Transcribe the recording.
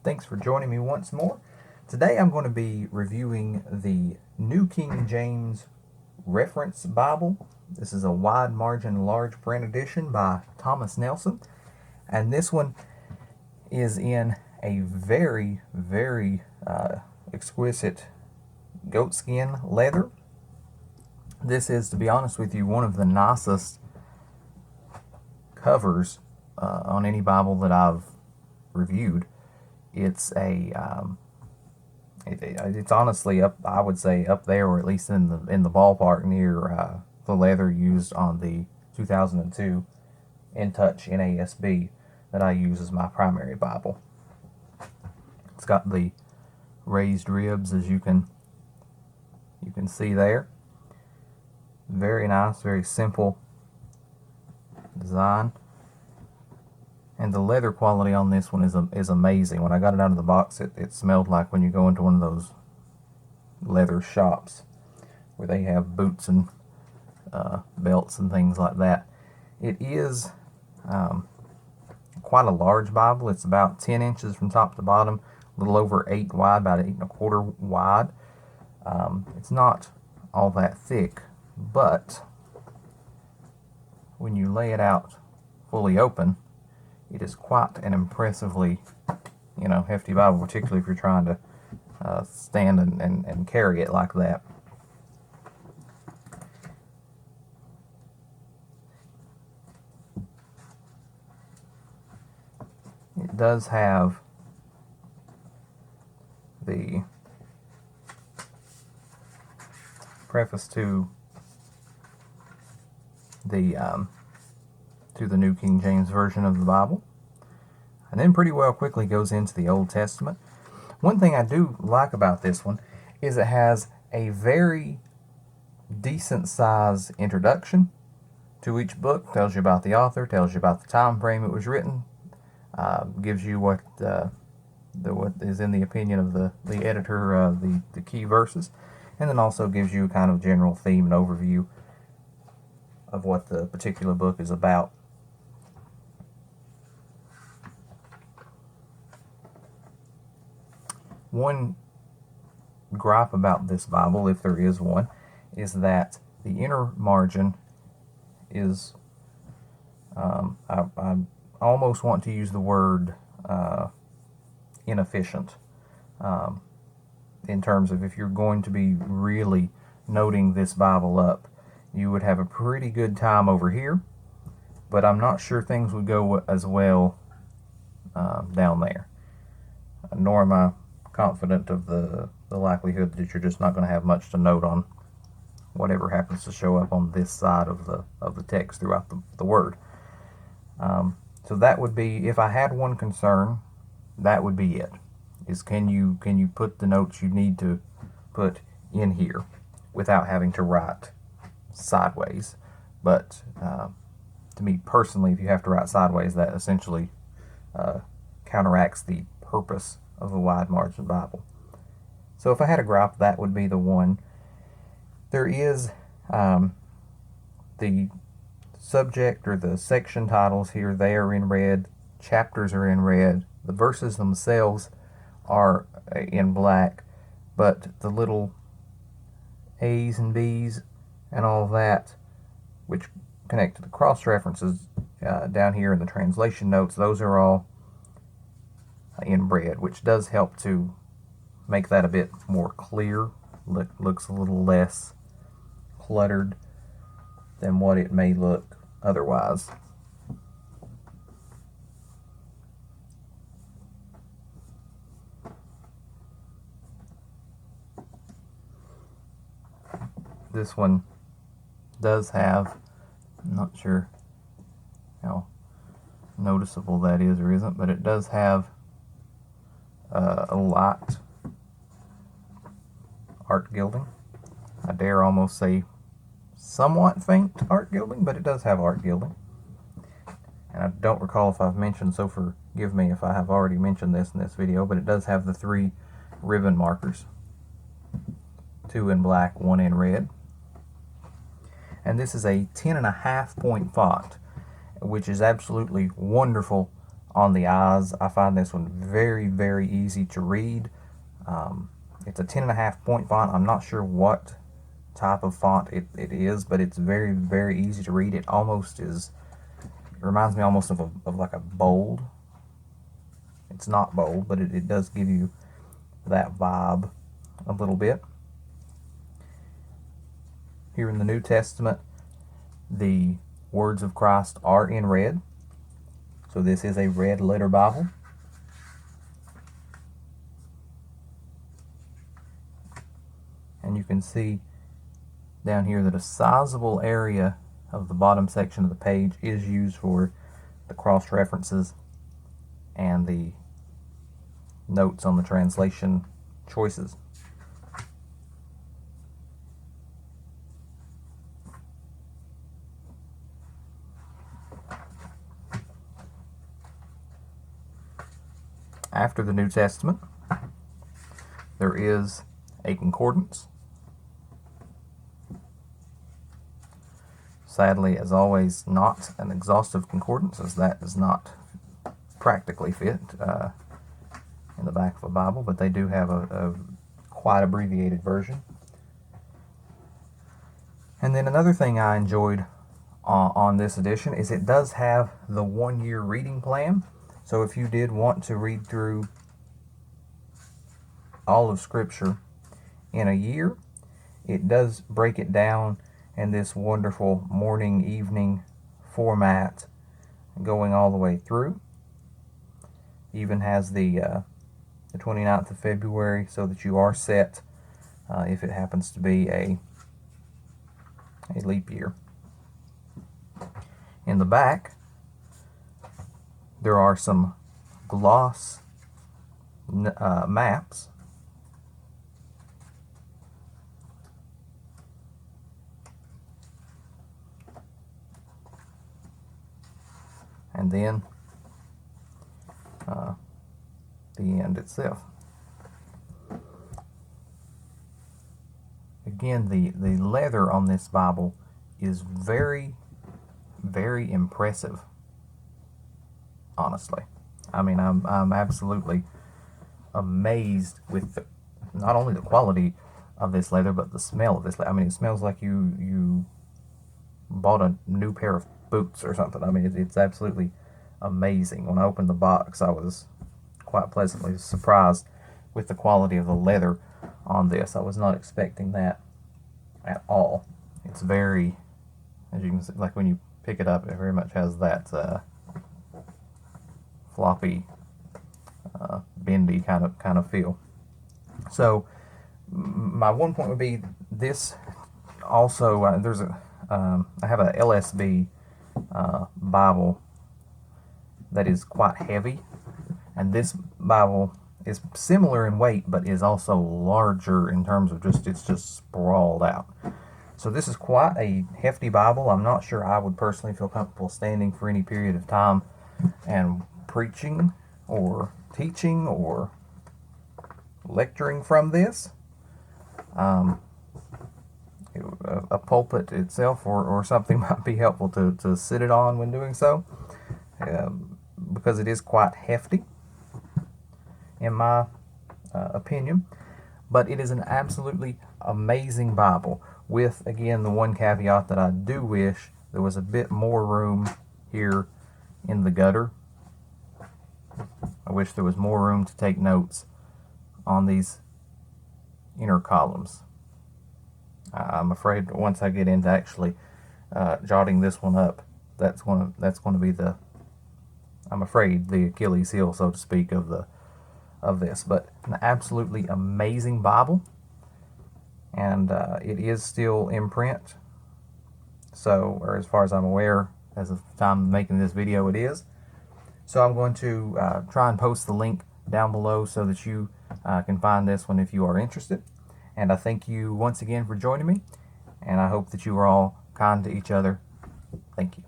Thanks for joining me once more. Today I'm going to be reviewing the New King James Reference Bible. This is a wide margin large print edition by Thomas Nelson, and this one is in a very exquisite goatskin leather. This is, to be honest with you, one of the nicest covers on any Bible that I've reviewed. It's it's honestly up, I would say, up there, or at least in the ballpark near the leather used on the 2002 InTouch NASB that I use as my primary Bible. It's got the raised ribs, as you can see there. Very nice, very simple design. And the leather quality on this one is amazing. When I got it out of the box, it smelled like when you go into one of those leather shops where they have boots and belts and things like that. It is quite a large Bible. It's about 10 inches from top to bottom, a little over 8 wide, about 8 1/4 wide. It's not all that thick, but when you lay it out fully open, it is quite an impressively, hefty Bible, particularly if you're trying to stand and carry it like that. It does have the preface to the New King James Version of the Bible, and then pretty well quickly goes into the Old Testament. One thing I do like about this one is it has a very decent size introduction to each book. Tells you about the author, tells you about the time frame it was written, gives you what is in the opinion of the editor, the key verses, and then also gives you a kind of general theme and overview of what the particular book is about. One gripe about this Bible, if there is one, is that the inner margin is, I almost want to use the word inefficient, in terms of if you're going to be really noting this Bible up, you would have a pretty good time over here, but I'm not sure things would go as well down there. Nor am I confident of the likelihood that you're just not going to have much to note on whatever happens to show up on this side of the text throughout the word. So that would be, if I had one concern, that would be it. Is can you put the notes you need to put in here without having to write sideways? But to me personally, if you have to write sideways, that essentially counteracts the purpose of a wide margin Bible. So if I had a gripe, that would be the one. There is the subject or the section titles here, they are in red, chapters are in red, the verses themselves are in black, but the little A's and B's and all that, which connect to the cross references down here in the translation notes, those are all in red, which does help to make that a bit more clear. Looks a little less cluttered than what it may look otherwise. This one does have, I'm not sure how noticeable that is or isn't, but it does have a light art gilding. I dare almost say somewhat faint art gilding, but it does have art gilding. And I don't recall if I've mentioned, so forgive me if I have already mentioned this in this video, but it does have the 3 ribbon markers, 2 in black, 1 in red. And this is a 10.5 point font, which is absolutely wonderful on the eyes. I find this one very, very easy to read. It's a 10.5 point font. I'm not sure what type of font it is, but it's very, very easy to read. It almost is, it reminds me almost of like a bold. It's not bold, but it does give you that vibe a little bit. Here in the New Testament, the words of Christ are in red. So this is a red letter Bible. And you can see down here that a sizable area of the bottom section of the page is used for the cross references and the notes on the translation choices. After the New Testament, there is a concordance. Sadly, as always, not an exhaustive concordance, as that does not practically fit in the back of a Bible, but they do have a quite abbreviated version. And then another thing I enjoyed on this edition is it does have the 1-year reading plan. So if you did want to read through all of Scripture in a year, it does break it down in this wonderful morning, evening format going all the way through. Even has the 29th of February so that you are set if it happens to be a leap year. In the back, there are some gloss maps. And then the end itself. Again, the leather on this Bible is very, very impressive. Honestly, I mean, I'm absolutely amazed with not only the quality of this leather, but the smell of this leather. I mean, it smells like you bought a new pair of boots or something. I mean, it's absolutely amazing. When I opened the box, I was quite pleasantly surprised with the quality of the leather on this. I was not expecting that at all. It's very, as you can see, like when you pick it up, it very much has that floppy, bendy kind of feel. So my one point would be this. Also, there's a I have a LSB Bible that is quite heavy, and this Bible is similar in weight, but is also larger in terms of it's just sprawled out. So this is quite a hefty Bible. I'm not sure I would personally feel comfortable standing for any period of time and preaching or teaching or lecturing from this. A pulpit itself or something might be helpful to sit it on when doing so, because it is quite hefty in my opinion. But it is an absolutely amazing Bible, with, again, the one caveat that I do wish there was a bit more room here in the gutter. I wish there was more room to take notes on these inner columns. I'm afraid once I get into actually jotting this one up, that's going to be the, I'm afraid, the Achilles heel, so to speak, of this. But an absolutely amazing Bible, and it is still in print. So, or as far as I'm aware, as of the time of making this video, it is. So I'm going to try and post the link down below so that you can find this one if you are interested. And I thank you once again for joining me, and I hope that you are all kind to each other. Thank you.